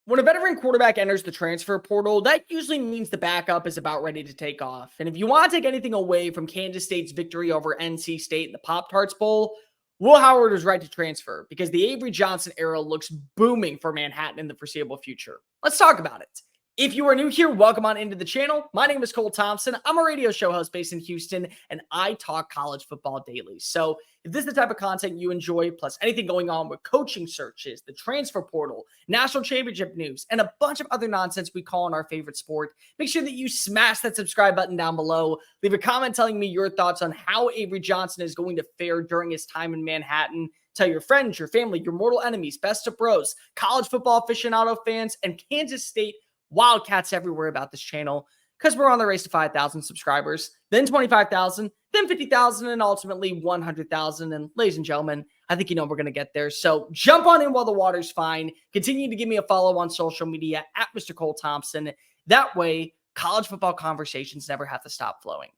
When a veteran quarterback enters the transfer portal, that usually means the backup is about ready to take off. And if you want to take anything away from Kansas State's victory over NC State in the Pop-Tarts Bowl, Will Howard was right to transfer because the Avery Johnson era looks booming for Manhattan in the foreseeable future. Let's talk about it. If you are new here, welcome on into the channel. My name is Cole Thompson. I'm a radio show host based in Houston, and I talk college football daily. So if this is the type of content you enjoy, plus anything going on with coaching searches, the transfer portal, national championship news, and a bunch of other nonsense we call in our favorite sport, make sure that you smash that subscribe button down below. Leave a comment telling me your thoughts on how Avery Johnson is going to fare during his time in Manhattan. Tell your friends, your family, your mortal enemies, best of bros, college football aficionado fans, and Kansas State Wildcats everywhere about this channel, because we're on the race to 5,000 subscribers, then 25,000, then 50,000, and ultimately 100,000. And ladies and gentlemen, I think you know we're going to get there. So jump on in while the water's fine. Continue to give me a follow on social media at Mr. Cole Thompson. That way, college football conversations never have to stop flowing.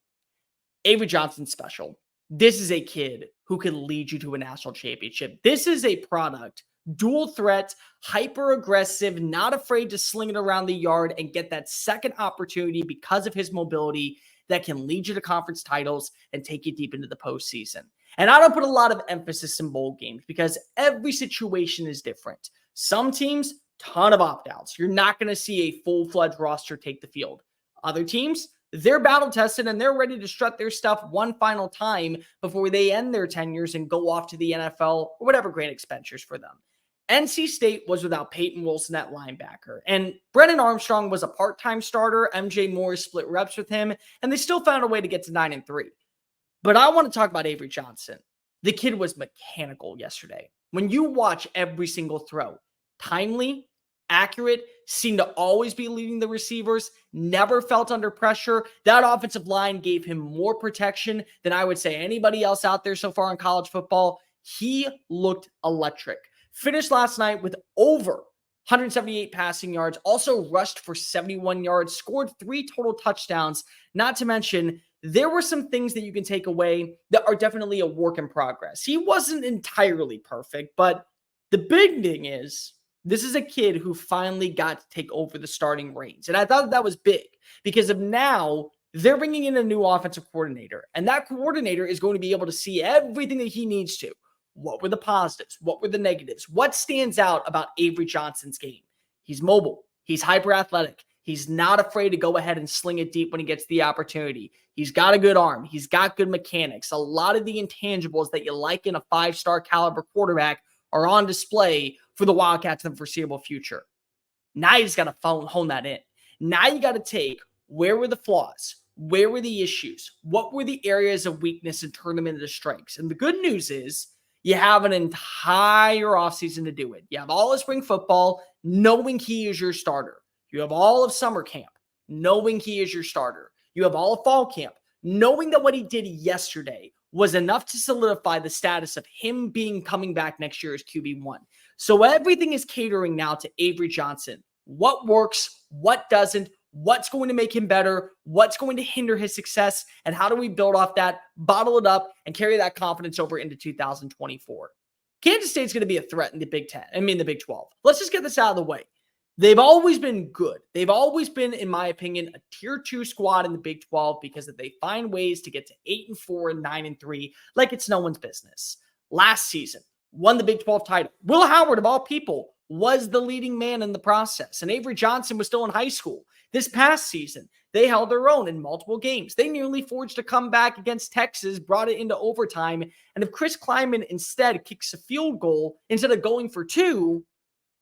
Avery Johnson's special. This is a kid who can lead you to a national championship. This is a product, dual threat, hyper aggressive, not afraid to sling it around the yard and get that second opportunity because of his mobility that can lead you to conference titles and take you deep into the postseason. And I don't put a lot of emphasis in bowl games because every situation is different. Some teams, ton of opt-outs. You're not going to see a full-fledged roster take the field. Other teams, they're battle-tested and they're ready to strut their stuff one final time before they end their tenures and go off to the NFL or whatever great expenditures for them. NC State was without Peyton Wilson at linebacker, and Brennan Armstrong was a part-time starter. MJ Morris split reps with him, and they still found a way to get to 9-3. But I want to talk about Avery Johnson. The kid was mechanical yesterday. When you watch every single throw, timely, accurate, seemed to always be leading the receivers, never felt under pressure. That offensive line gave him more protection than I would say anybody else out there so far in college football. He looked electric. Finished last night with over 178 passing yards, also rushed for 71 yards, scored 3 total touchdowns. Not to mention, there were some things that you can take away that are definitely a work in progress. He wasn't entirely perfect, but the big thing is, this is a kid who finally got to take over the starting reins. And I thought that was big because of now they're bringing in a new offensive coordinator, and that coordinator is going to be able to see everything that he needs to. What were the positives? What were the negatives? What stands out about Avery Johnson's game? He's mobile. He's hyper athletic. He's not afraid to go ahead and sling it deep when he gets the opportunity. He's got a good arm. He's got good mechanics. A lot of the intangibles that you like in a 5-star caliber quarterback are on display for the Wildcats in the foreseeable future. Now you just got to hone that in. Now you got to take where were the flaws? Where were the issues? What were the areas of weakness and turn them into strengths? And the good news is, you have an entire offseason to do it. You have all of spring football, knowing he is your starter. You have all of summer camp, knowing he is your starter. You have all of fall camp, knowing that what he did yesterday was enough to solidify the status of him coming back next year as QB1. So everything is catering now to Avery Johnson. What works, what doesn't, what's going to make him better, what's going to hinder his success, and how do we build off that, bottle it up, and carry that confidence over into 2024. Kansas State's going to be a threat in the Big 12. Let's just get this out of the way. They've always been good. They've always been, in my opinion, a tier 2 squad in the Big 12 because they find ways to get to 8-4 and 9-3 like it's no one's business. Last season, won the Big 12 title. Will Howard, of all people, was the leading man in the process, and Avery Johnson was still in high school. This past season, they held their own in multiple games. They nearly forged a comeback against Texas, brought it into overtime, and if Chris Klieman instead kicks a field goal instead of going for 2,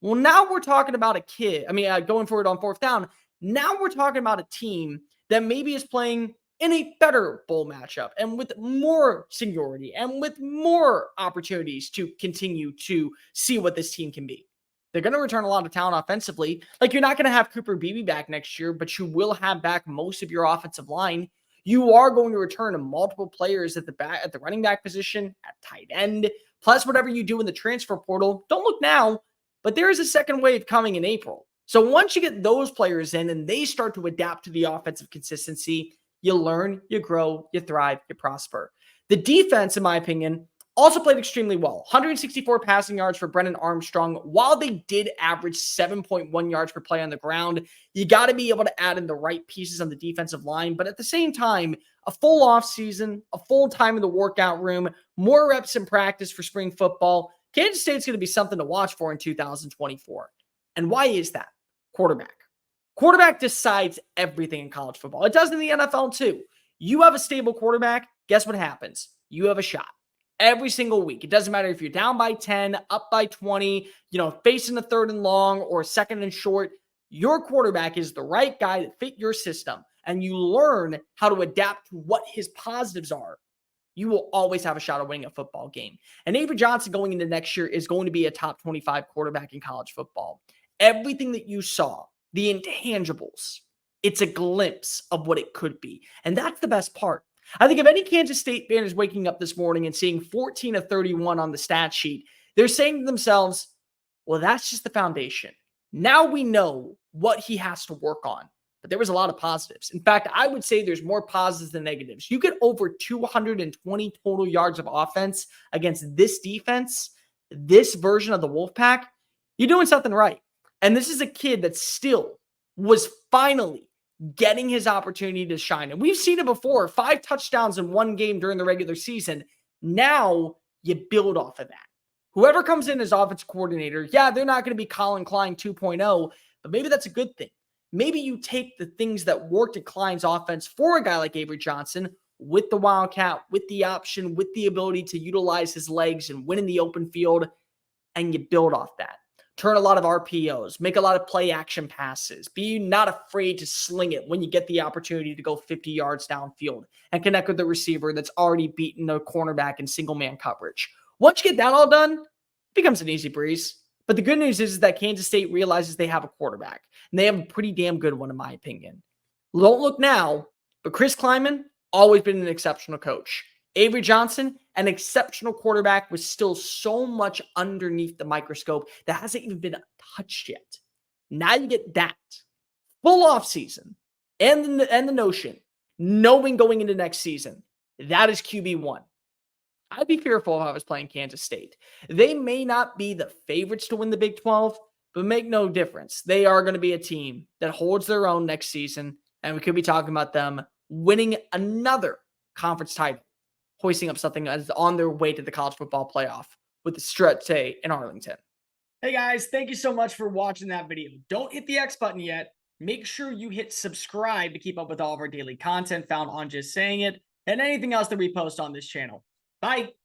well, now we're talking about a kid. Going for it on 4th down. Now we're talking about a team that maybe is playing in a better bowl matchup and with more seniority and with more opportunities to continue to see what this team can be. They're going to return a lot of talent offensively. Like, you're not going to have Cooper Beebe back next year, but you will have back most of your offensive line. You are going to return to multiple players at the running back position, at tight end, plus whatever you do in the transfer portal. Don't look now, but there is a second wave coming in April. So once you get those players in and they start to adapt to the offensive consistency, you learn, you grow, you thrive, you prosper. The defense, in my opinion, Also played extremely well. 164 passing yards for Brennan Armstrong. While they did average 7.1 yards per play on the ground, you got to be able to add in the right pieces on the defensive line. But at the same time, a full off season, a full time in the workout room, more reps in practice for spring football. Kansas State's going to be something to watch for in 2024. And why is that? Quarterback. Quarterback decides everything in college football. It does in the NFL too. You have a stable quarterback, guess what happens? You have a shot every single week. It doesn't matter if you're down by 10, up by 20, facing a third and long or second and short. Your quarterback is the right guy that fit your system, and you learn how to adapt to what his positives are. You will always have a shot at winning a football game. And Avery Johnson going into next year is going to be a top 25 quarterback in college football. Everything that you saw, the intangibles, it's a glimpse of what it could be. And that's the best part. I think if any Kansas State fan is waking up this morning and seeing 14 of 31 on the stat sheet, they're saying to themselves, well, that's just the foundation. Now we know what he has to work on. But there was a lot of positives. In fact, I would say there's more positives than negatives. You get over 220 total yards of offense against this defense, this version of the Wolfpack, you're doing something right. And this is a kid that still was finally getting his opportunity to shine. And we've seen it before, 5 touchdowns in one game during the regular season. Now you build off of that. Whoever comes in as offensive coordinator, yeah, they're not going to be Colin Klein 2.0, but maybe that's a good thing. Maybe you take the things that worked at Klein's offense for a guy like Avery Johnson with the Wildcat, with the option, with the ability to utilize his legs and win in the open field, and you build off that. Turn a lot of RPOs, make a lot of play action passes. Be not afraid to sling it when you get the opportunity to go 50 yards downfield and connect with the receiver that's already beaten a cornerback in single man coverage. Once you get that all done, it becomes an easy breeze. But the good news is that Kansas State realizes they have a quarterback, and they have a pretty damn good one, in my opinion. Don't look now, but Chris Klieman, always been an exceptional coach. Avery Johnson, an exceptional quarterback with still so much underneath the microscope that hasn't even been touched yet. Now you get that full off season and the notion, knowing going into next season, that is QB1. I'd be fearful if I was playing Kansas State. They may not be the favorites to win the Big 12, but make no difference. They are going to be a team that holds their own next season, and we could be talking about them winning another conference title, hoisting up something that is on their way to the college football playoff with the stretch day in Arlington. Hey guys, thank you so much for watching that video. Don't hit the X button yet. Make sure you hit subscribe to keep up with all of our daily content found on Just Saying It and anything else that we post on this channel. Bye.